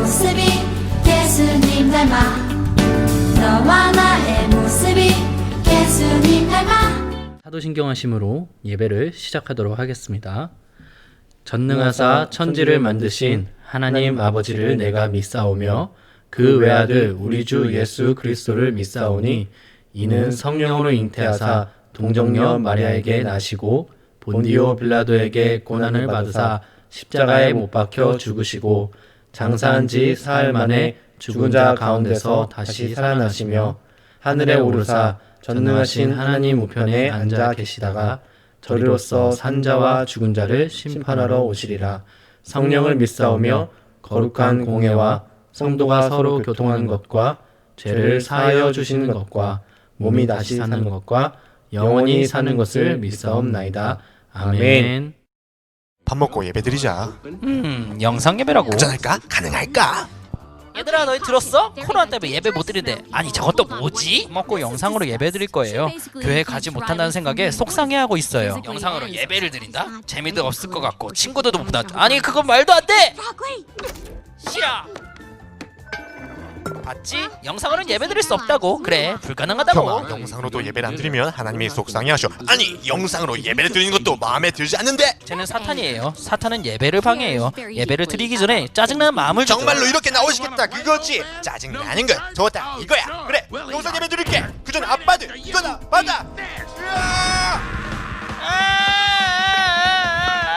모습이 예수님 닮아. 너와 나의 모습이 예수님 닮아. 사도신경하심으로 예배를 시작하도록 하겠습니다. 전능하사 천지를 만드신 하나님 아버지를 내가 믿사오며 그 외아들 우리 주 예수 그리스도를 믿사오니 이는 성령으로 잉태하사 동정녀 마리아에게 나시고 본디오 빌라도에게 고난을 받으사 십자가에 못 박혀 죽으시고 장사한 지 사흘 만에 죽은 자 가운데서 다시 살아나시며 하늘에 오르사 전능하신 하나님 우편에 앉아 계시다가 저리로서 산 자와 죽은 자를 심판하러 오시리라. 성령을 믿사오며 거룩한 공회와 성도가 서로 교통하는 것과 죄를 사하여 주시는 것과 몸이 다시 사는 것과 영원히 사는 것을 믿사옵나이다. 아멘. 밥 먹고 예배드리자. 영상 예배라고? 도전할까? 가능할까? 얘들아 너희 들었어? 코로나 때문에 예배 못 드린대. 아니 저것도 뭐지? 먹고 영상으로 예배 드릴 거예요. 교회 가지 못한다는 생각에 속상해하고 있어요. 영상으로 예배를 드린다? 재미도 없을 것 같고 친구들도 못 보다. 아니 그건 말도 안 돼! 싫어! 봤지? 영상으로는 예배 드릴 수 없다고. 그래 불가능하다고. 형아, 영상으로도 예배를 안 드리면 하나님이 속상해하셔. 아니, 영상으로 예배를 드리는 것도 마음에 들지 않는데? 쟤는 사탄이에요. 사탄은 예배를 방해해요. 예배를 드리기 전에 짜증나는 마음을 주죠. 정말로 이렇게 나오시겠다 그거지? 짜증나는 거 좋다 이거야. 그래, 영상 예배 드릴게. 그전 아빠들 이거나 받아.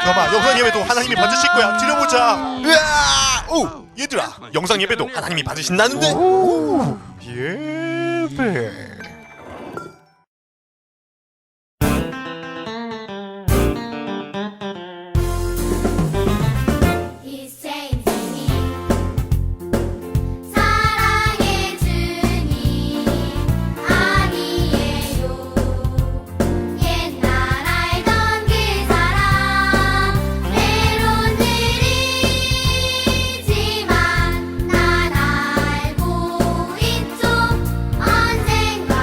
여봐, 영상 예배도 하나님이 받으실 거야. 들어보자. 오, 얘들아, 영상 예배도 하나님이 받으신다는데? 오, 예배. 이 세상이 사랑의 주님 아니에요. 옛날 알던 그 사람 때론 느리지만 난 알고 있죠. 언젠가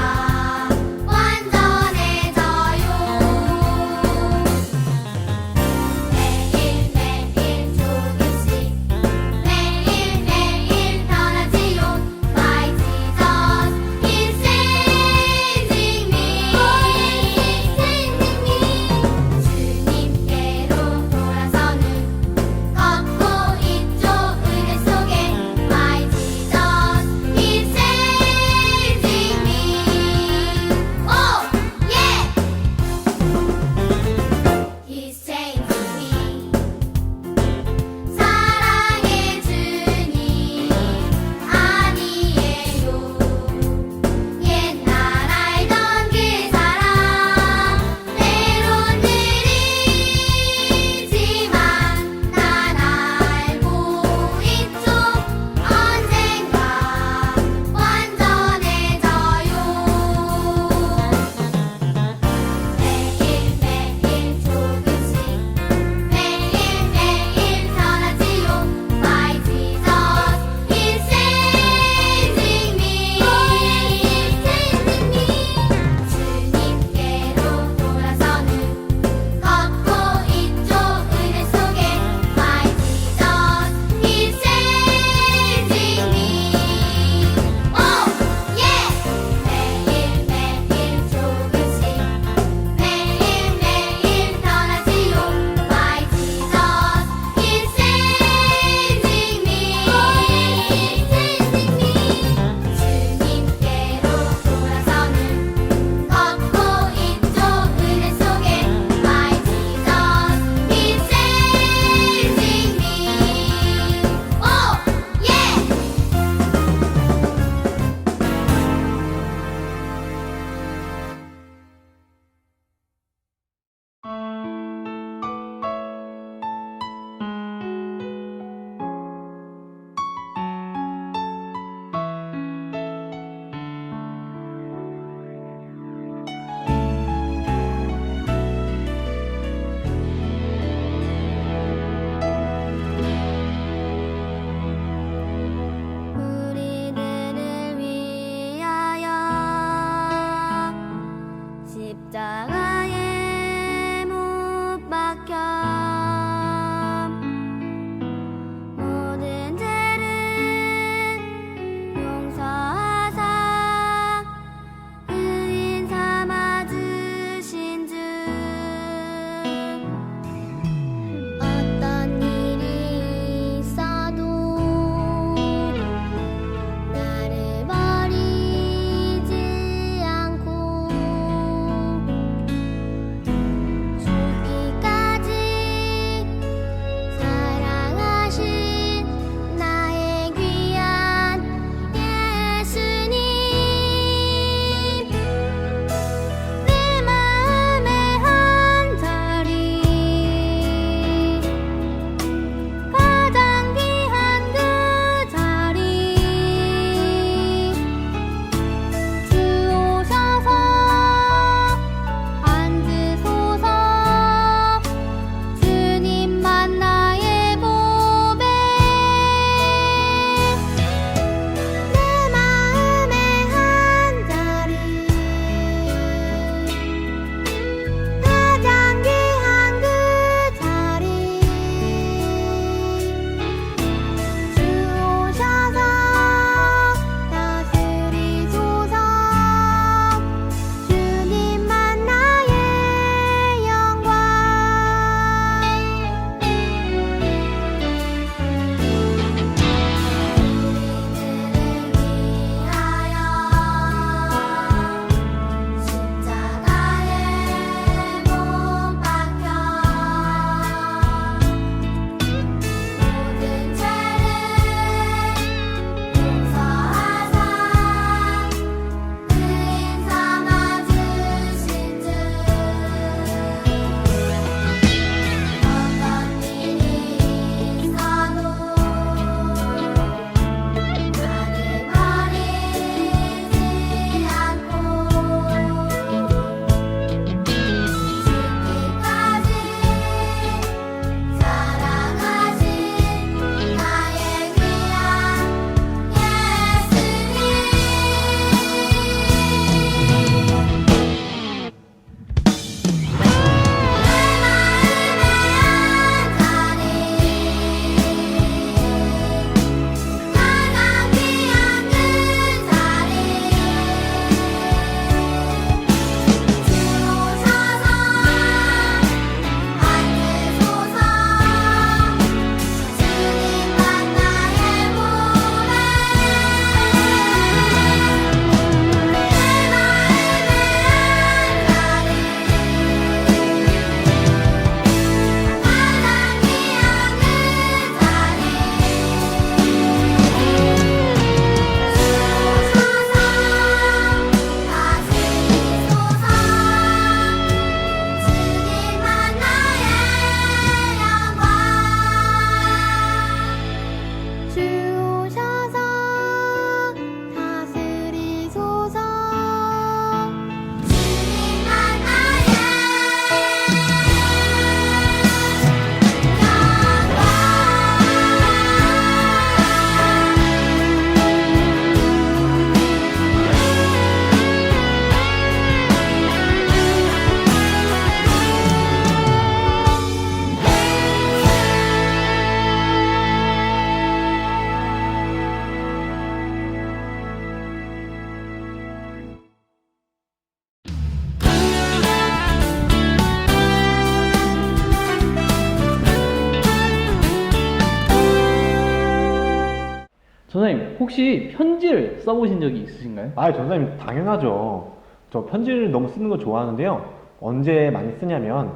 전사님 혹시 편지를 써보신 적이 있으신가요? 아, 전사님 당연하죠. 저 편지를 너무 쓰는 거 좋아하는데요. 언제 많이 쓰냐면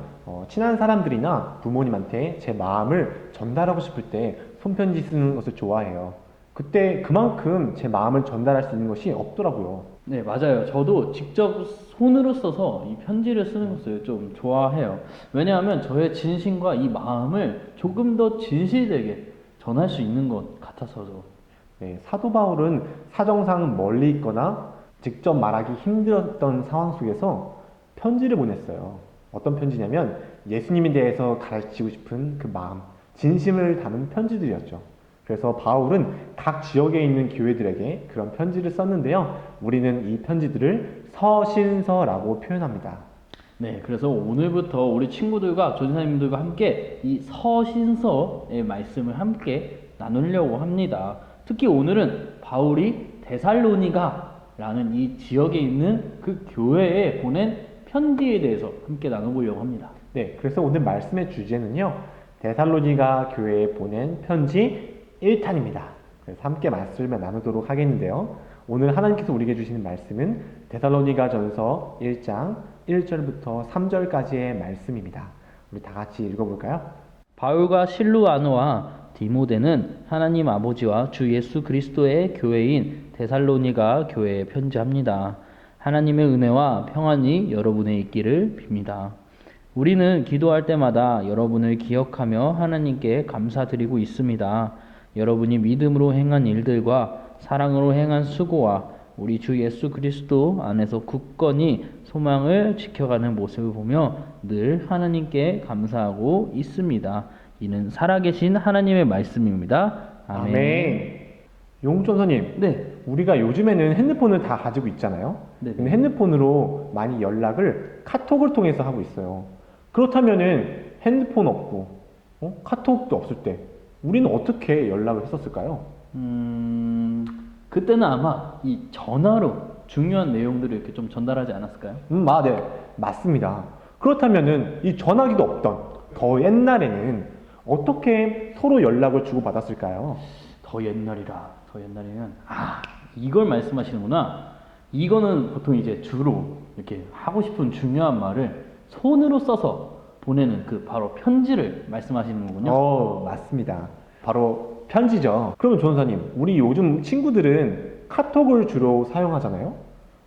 친한 사람들이나 부모님한테 제 마음을 전달하고 싶을 때 손편지 쓰는 것을 좋아해요. 그때 그만큼 제 마음을 전달할 수 있는 것이 없더라고요. 네, 맞아요. 저도 직접 손으로 써서 이 편지를 쓰는 것을 좀 좋아해요. 왜냐하면 저의 진심과 이 마음을 조금 더 진실되게 전할 수 있는 것 같아서죠. 네, 사도 바울은 사정상 멀리 있거나 직접 말하기 힘들었던 상황 속에서 편지를 보냈어요. 어떤 편지냐면 예수님에 대해서 가르치고 싶은 그 마음, 진심을 담은 편지들이었죠. 그래서 바울은 각 지역에 있는 교회들에게 그런 편지를 썼는데요. 우리는 이 편지들을 서신서라고 표현합니다. 네, 그래서 오늘부터 우리 친구들과 조진사님들과 함께 이 서신서의 말씀을 함께 나누려고 합니다. 특히 오늘은 바울이 데살로니가라는 이 지역에 있는 그 교회에 보낸 편지에 대해서 함께 나눠보려고 합니다. 네, 그래서 오늘 말씀의 주제는요. 데살로니가 교회에 보낸 편지 1탄입니다. 그래서 함께 말씀을 나누도록 하겠는데요. 오늘 하나님께서 우리에게 주시는 말씀은 데살로니가 전서 1장 1절부터 3절까지의 말씀입니다. 우리 다 같이 읽어볼까요? 바울과 실루아노와 디모데는 하나님 아버지와 주 예수 그리스도의 교회인 데살로니가 교회에 편지합니다. 하나님의 은혜와 평안이 여러분에 있기를 빕니다. 우리는 기도할 때마다 여러분을 기억하며 하나님께 감사드리고 있습니다. 여러분이 믿음으로 행한 일들과 사랑으로 행한 수고와 우리 주 예수 그리스도 안에서 굳건히 소망을 지켜가는 모습을 보며 늘 하나님께 감사하고 있습니다. 이는 살아계신 하나님의 말씀입니다. 아멘. 용전사님, 네. 우리가 요즘에는 핸드폰을 다 가지고 있잖아요. 네네. 근데 핸드폰으로 많이 연락을 카톡을 통해서 하고 있어요. 그렇다면은 핸드폰 없고 카톡도 없을 때 우리는 어떻게 연락을 했었을까요? 그때는 아마 이 전화로 중요한 내용들을 이렇게 좀 전달하지 않았을까요? 네, 맞습니다. 그렇다면은 이 전화기도 없던 더 옛날에는 어떻게 서로 연락을 주고받았을까요? 더 옛날에는 이걸 말씀하시는구나. 이거는 보통 이제 주로 이렇게 하고 싶은 중요한 말을 손으로 써서 보내는 그 바로 편지를 말씀하시는 거군요. 맞습니다. 바로 편지죠. 그러면 전사님, 우리 요즘 친구들은 카톡을 주로 사용하잖아요.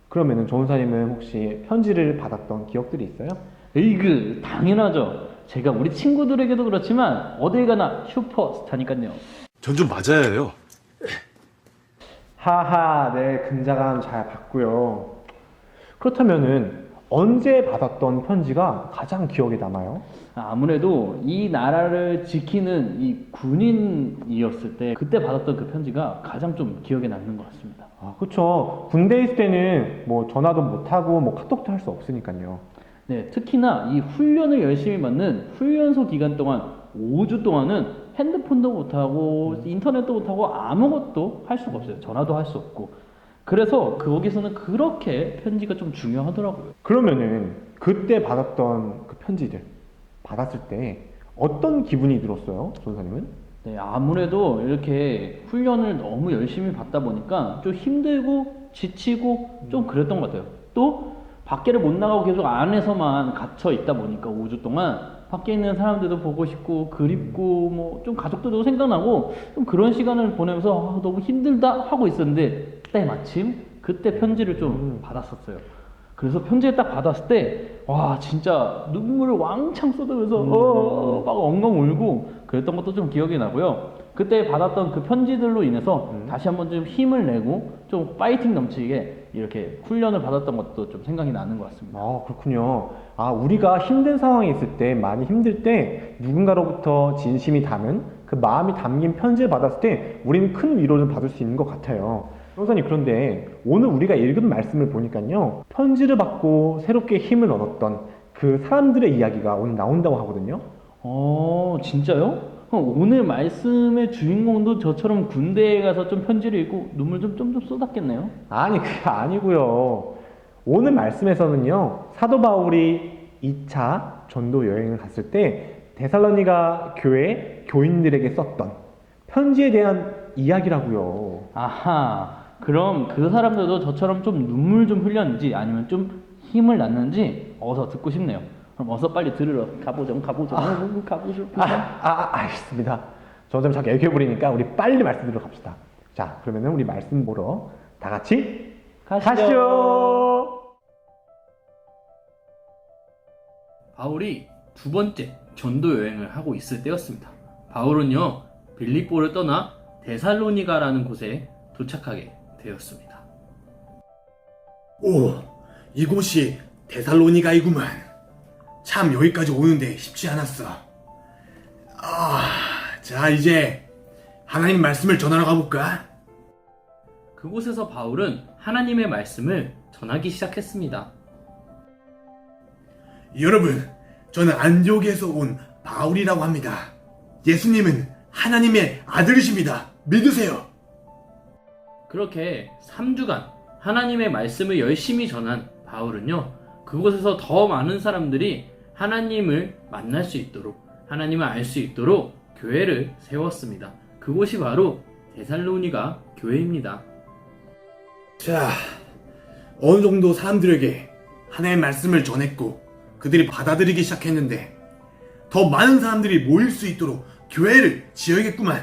그러면은 전사님은 혹시 편지를 받았던 기억들이 있어요? 에이그 당연하죠. 제가 우리 친구들에게도 그렇지만 어딜 가나 슈퍼스타니까요. 전 좀 맞아야 해요. 하하, 네, 근자감 잘 봤고요. 그렇다면은 언제 받았던 편지가 가장 기억에 남아요? 아무래도 이 나라를 지키는 이 군인이었을 때 그때 받았던 그 편지가 가장 좀 기억에 남는 것 같습니다. 그쵸. 군대에 있을 때는 뭐 전화도 못하고 뭐 카톡도 할 수 없으니까요. 네, 특히나 이 훈련을 열심히 받는 훈련소 기간 동안 5주 동안은 핸드폰도 못하고 인터넷도 못하고 아무것도 할 수가 없어요. 전화도 할 수 없고. 그래서 거기서는 그렇게 편지가 좀 중요하더라고요. 그러면은 그때 받았던 그 편지들 받았을 때 어떤 기분이 들었어요, 전사님은? 네, 아무래도 이렇게 훈련을 너무 열심히 받다 보니까 좀 힘들고 지치고 좀 그랬던 것 같아요. 또 밖에를 못 나가고 계속 안에서만 갇혀 있다 보니까 5주 동안 밖에 있는 사람들도 보고 싶고 그립고 뭐 좀 가족들도 생각나고 좀 그런 시간을 보내면서 너무 힘들다 하고 있었는데 때마침 그때 편지를 좀 받았었어요. 그래서 편지를 딱 받았을 때 와 진짜 눈물을 왕창 쏟으면서 막 엉엉 울고 그랬던 것도 좀 기억이 나고요. 그때 받았던 그 편지들로 인해서 다시 한번 좀 힘을 내고 좀 파이팅 넘치게 이렇게 훈련을 받았던 것도 좀 생각이 나는 것 같습니다. 그렇군요. 우리가 힘든 상황에 있을 때, 많이 힘들 때 누군가로부터 진심이 담은 그 마음이 담긴 편지를 받았을 때 우리는 큰 위로를 받을 수 있는 것 같아요. 형사님, 그런데 오늘 우리가 읽은 말씀을 보니까요, 편지를 받고 새롭게 힘을 얻었던 그 사람들의 이야기가 오늘 나온다고 하거든요. 진짜요? 오늘 말씀의 주인공도 저처럼 군대에 가서 좀 편지를 읽고 눈물 좀 쏟았겠네요? 아니, 그게 아니고요. 오늘 말씀에서는요, 사도 바울이 2차 전도 여행을 갔을 때 데살로니가 교회 교인들에게 썼던 편지에 대한 이야기라고요. 아하, 그럼 그 사람들도 저처럼 좀 눈물 좀 흘렸는지 아니면 좀 힘을 났는지 어서 듣고 싶네요. 그럼 어서 빨리 들으러 가보죠. 알겠습니다. 점점 자꾸 애교 부리니까 우리 빨리 말씀 들으러 갑시다. 자, 그러면은 우리 말씀 보러 다 같이 가시죠. 바울이 두 번째 전도 여행을 하고 있을 때였습니다. 바울은요, 빌립보를 떠나 데살로니가라는 곳에 도착하게 되었습니다. 오, 이곳이 데살로니가이구만. 참 여기까지 오는데 쉽지 않았어. 자, 이제 하나님 말씀을 전하러 가볼까? 그곳에서 바울은 하나님의 말씀을 전하기 시작했습니다. 여러분, 저는 안디옥에서 온 바울이라고 합니다. 예수님은 하나님의 아들이십니다. 믿으세요. 그렇게 3주간 하나님의 말씀을 열심히 전한 바울은요, 그곳에서 더 많은 사람들이 하나님을 만날 수 있도록, 하나님을 알 수 있도록 교회를 세웠습니다. 그곳이 바로 데살로니가 교회입니다. 자, 어느 정도 사람들에게 하나님의 말씀을 전했고 그들이 받아들이기 시작했는데 더 많은 사람들이 모일 수 있도록 교회를 지어야겠구만.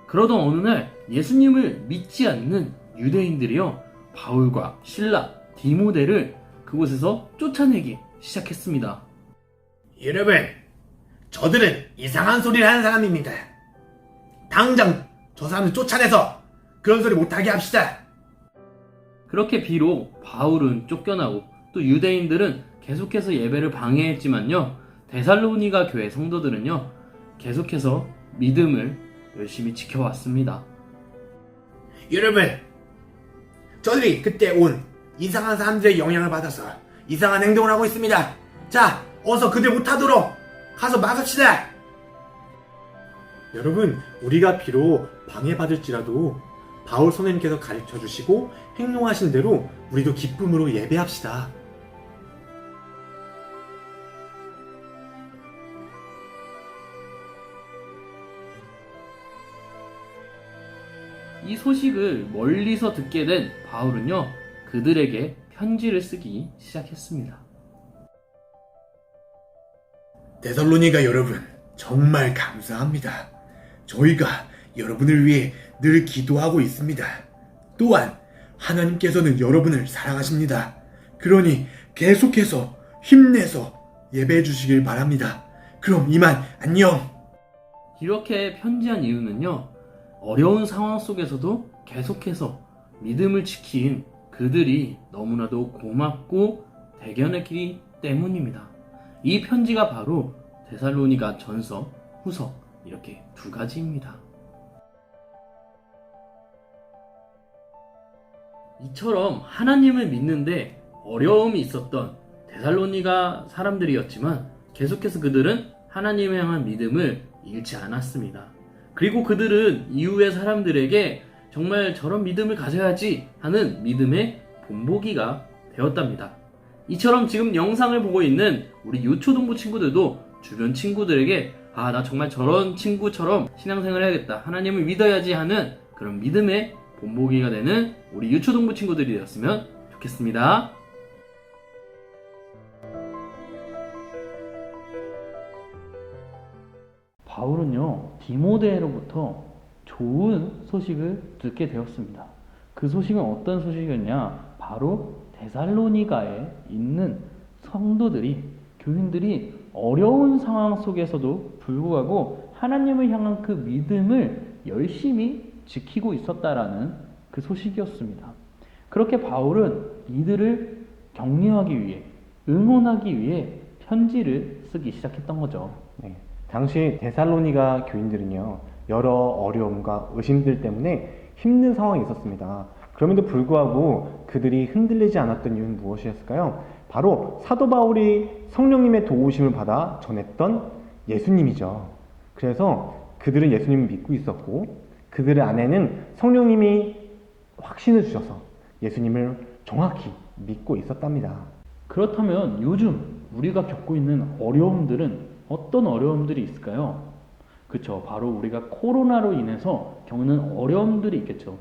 그러던 어느 날 예수님을 믿지 않는 유대인들이요, 바울과 실라, 디모데를 그곳에서 쫓아내기 시작했습니다. 여러분, 저들은 이상한 소리를 하는 사람입니다. 당장 저 사람들 쫓아내서 그런 소리 못하게 합시다. 그렇게 비록 바울은 쫓겨나고 또 유대인들은 계속해서 예배를 방해했지만요, 데살로니가 교회 성도들은요, 계속해서 믿음을 열심히 지켜왔습니다. 여러분, 저들이 그때 온 이상한 사람들의 영향을 받아서 이상한 행동을 하고 있습니다. 자, 어서 그들 못하도록 가서 막읍시다. 여러분, 우리가 비록 방해받을지라도 바울 선생님께서 가르쳐주시고 행동하신 대로 우리도 기쁨으로 예배합시다. 이 소식을 멀리서 듣게 된 바울은요, 그들에게 편지를 쓰기 시작했습니다. 데살로니가 여러분, 정말 감사합니다. 저희가 여러분을 위해 늘 기도하고 있습니다. 또한 하나님께서는 여러분을 사랑하십니다. 그러니 계속해서 힘내서 예배해 주시길 바랍니다. 그럼 이만 안녕. 이렇게 편지한 이유는요, 어려운 상황 속에서도 계속해서 믿음을 지킨 그들이 너무나도 고맙고 대견했기 때문입니다. 이 편지가 바로 데살로니가 전서, 후서 이렇게 두 가지입니다. 이처럼 하나님을 믿는데 어려움이 있었던 데살로니가 사람들이었지만 계속해서 그들은 하나님을 향한 믿음을 잃지 않았습니다. 그리고 그들은 이후의 사람들에게 정말 저런 믿음을 가져야지 하는 믿음의 본보기가 되었답니다. 이처럼 지금 영상을 보고 있는 우리 유초동부 친구들도 주변 친구들에게 나 정말 저런 친구처럼 신앙생활을 해야겠다, 하나님을 믿어야지 하는 그런 믿음의 본보기가 되는 우리 유초동부 친구들이 되었으면 좋겠습니다. 바울은요, 디모데로부터 좋은 소식을 듣게 되었습니다. 그 소식은 어떤 소식이었냐? 바로 데살로니가에 있는 성도들이, 교인들이 어려운 상황 속에서도 불구하고 하나님을 향한 그 믿음을 열심히 지키고 있었다라는 그 소식이었습니다. 그렇게 바울은 이들을 격려하기 위해, 응원하기 위해 편지를 쓰기 시작했던 거죠. 네. 당시 데살로니가 교인들은요, 여러 어려움과 의심들 때문에 힘든 상황이 있었습니다. 그럼에도 불구하고 그들이 흔들리지 않았던 이유는 무엇이었을까요? 바로 사도 바울이 성령님의 도우심을 받아 전했던 예수님이죠. 그래서 그들은 예수님을 믿고 있었고 그들의 안에는 성령님이 확신을 주셔서 예수님을 정확히 믿고 있었답니다. 그렇다면 요즘 우리가 겪고 있는 어려움들은 어떤 어려움들이 있을까요? 그쵸. 바로 우리가 코로나로 인해서 겪는 어려움들이 있겠죠.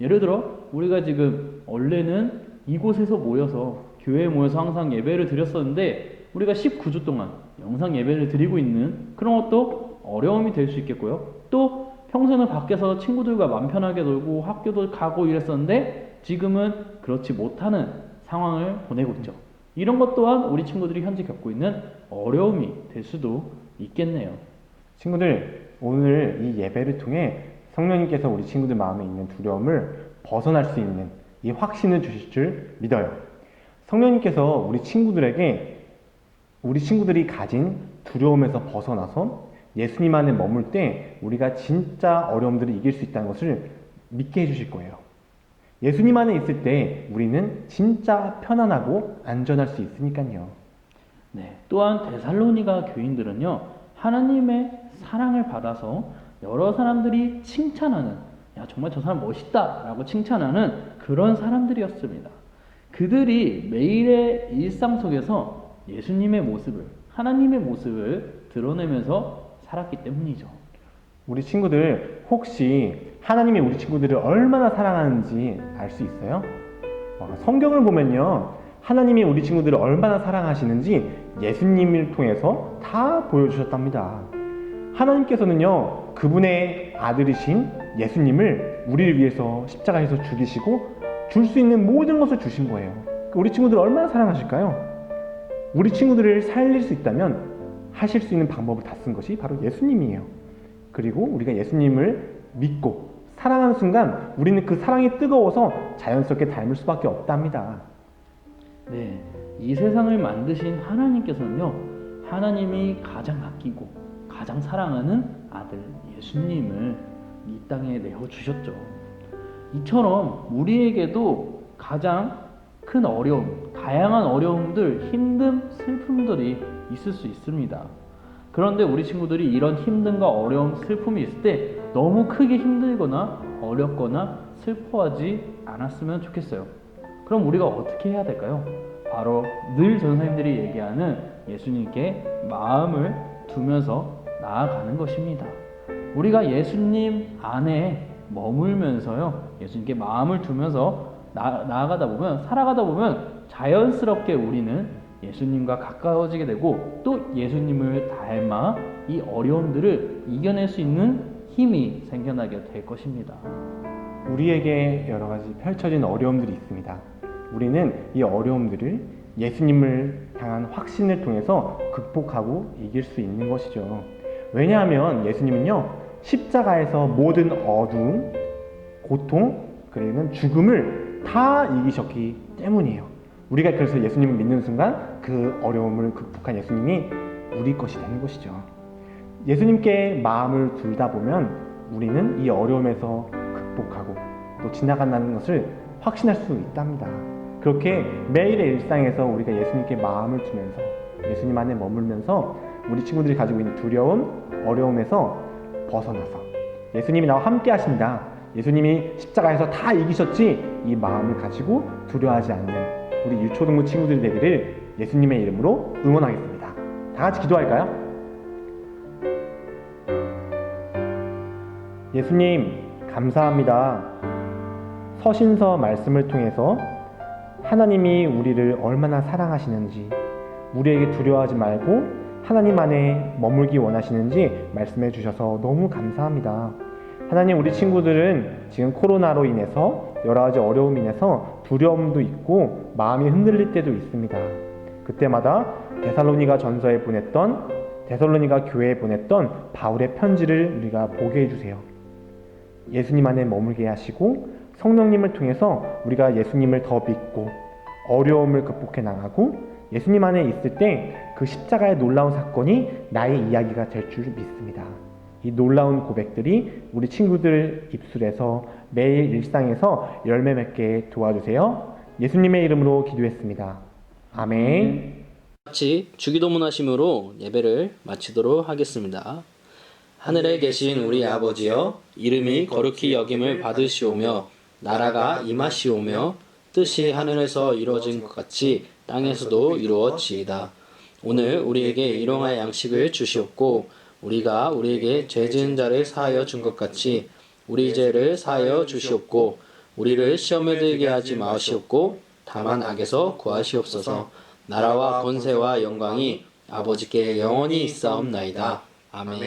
예를 들어 우리가 지금 원래는 이곳에서 모여서 교회에 모여서 항상 예배를 드렸었는데 우리가 19주 동안 영상 예배를 드리고 있는 그런 것도 어려움이 될 수 있겠고요. 또 평소에는 밖에서 친구들과 맘 편하게 놀고 학교도 가고 이랬었는데 지금은 그렇지 못하는 상황을 보내고 있죠. 이런 것 또한 우리 친구들이 현재 겪고 있는 어려움이 될 수도 있겠네요. 친구들, 오늘 이 예배를 통해 성령님께서 우리 친구들 마음에 있는 두려움을 벗어날 수 있는 이 확신을 주실 줄 믿어요. 성령님께서 우리 친구들이 가진 두려움에서 벗어나서 예수님 안에 머물 때 우리가 진짜 어려움들을 이길 수 있다는 것을 믿게 해주실 거예요. 예수님 안에 있을 때 우리는 진짜 편안하고 안전할 수 있으니까요. 네. 또한 데살로니가 교인들은요, 하나님의 사랑을 받아서 여러 사람들이 칭찬하는, 야, 정말 저 사람 멋있다 라고 칭찬하는 그런 사람들이었습니다. 그들이 매일의 일상 속에서 예수님의 모습을, 하나님의 모습을 드러내면서 살았기 때문이죠. 우리 친구들 혹시 하나님이 우리 친구들을 얼마나 사랑하는지 알 수 있어요? 성경을 보면요, 하나님이 우리 친구들을 얼마나 사랑하시는지 예수님을 통해서 다 보여주셨답니다. 하나님께서는요, 그분의 아들이신 예수님을 우리를 위해서 십자가에서 죽이시고 줄 수 있는 모든 것을 주신 거예요. 우리 친구들을 얼마나 사랑하실까요? 우리 친구들을 살릴 수 있다면 하실 수 있는 방법을 다 쓴 것이 바로 예수님이에요. 그리고 우리가 예수님을 믿고 사랑하는 순간 우리는 그 사랑이 뜨거워서 자연스럽게 닮을 수밖에 없답니다. 네, 이 세상을 만드신 하나님께서는요, 하나님이 가장 아끼고 가장 사랑하는 아들 예수님을 이 땅에 내어주셨죠. 이처럼 우리에게도 가장 큰 어려움, 다양한 어려움들, 힘듦, 슬픔들이 있을 수 있습니다. 그런데 우리 친구들이 이런 힘듦과 어려움, 슬픔이 있을 때 너무 크게 힘들거나 어렵거나 슬퍼하지 않았으면 좋겠어요. 그럼 우리가 어떻게 해야 될까요? 바로 늘 전사님들이 얘기하는 예수님께 마음을 두면서 나아가는 것입니다. 우리가 예수님 안에 머물면서요, 예수님께 마음을 두면서 나아가다 보면, 살아가다 보면 자연스럽게 우리는 예수님과 가까워지게 되고 또 예수님을 닮아 이 어려움들을 이겨낼 수 있는 힘이 생겨나게 될 것입니다. 우리에게 여러 가지 펼쳐진 어려움들이 있습니다. 우리는 이 어려움들을 예수님을 향한 확신을 통해서 극복하고 이길 수 있는 것이죠. 왜냐하면 예수님은요, 십자가에서 모든 어두움, 고통, 그리고 죽음을 다 이기셨기 때문이에요. 우리가 그래서 예수님을 믿는 순간 그 어려움을 극복한 예수님이 우리 것이 되는 것이죠. 예수님께 마음을 둘다 보면 우리는 이 어려움에서 극복하고 또 지나간다는 것을 확신할 수 있답니다. 그렇게 매일의 일상에서 우리가 예수님께 마음을 두면서 예수님 안에 머물면서 우리 친구들이 가지고 있는 두려움, 어려움에서 벗어나서 예수님이 나와 함께 하신다, 예수님이 십자가에서 다 이기셨지, 이 마음을 가지고 두려워하지 않는 우리 유초등부 친구들이 되기를 예수님의 이름으로 응원하겠습니다. 다 같이 기도할까요? 예수님, 감사합니다. 서신서 말씀을 통해서 하나님이 우리를 얼마나 사랑하시는지, 우리에게 두려워하지 말고 하나님 안에 머물기 원하시는지 말씀해 주셔서 너무 감사합니다. 하나님, 우리 친구들은 지금 코로나로 인해서 여러 가지 어려움이 인해서 두려움도 있고 마음이 흔들릴 때도 있습니다. 그때마다 데살로니가 전서에 보냈던, 데살로니가 교회에 보냈던 바울의 편지를 우리가 보게 해주세요. 예수님 안에 머물게 하시고 성령님을 통해서 우리가 예수님을 더 믿고 어려움을 극복해 나가고 예수님 안에 있을 때 그 십자가의 놀라운 사건이 나의 이야기가 될 줄 믿습니다. 이 놀라운 고백들이 우리 친구들 입술에서 매일 일상에서 열매 맺게 도와주세요. 예수님의 이름으로 기도했습니다. 아멘. 같이 주기도문 하심으로 예배를 마치도록 하겠습니다. 하늘에 계신 우리 아버지여, 이름이 거룩히 여김을 받으시오며 나라가 임하시오며 뜻이 하늘에서 이루어진 것 같이 땅에서도 이루어지이다. 오늘 우리에게 일용할 양식을 주시옵고 우리가 우리에게 죄 지은 자를 사하여 준 것 같이 우리 죄를 사하여 주시옵고 우리를 시험에 들게 하지 마시옵고 다만 악에서 구하시옵소서. 나라와 권세와 영광이 아버지께 영원히 있사옵나이다. 아멘.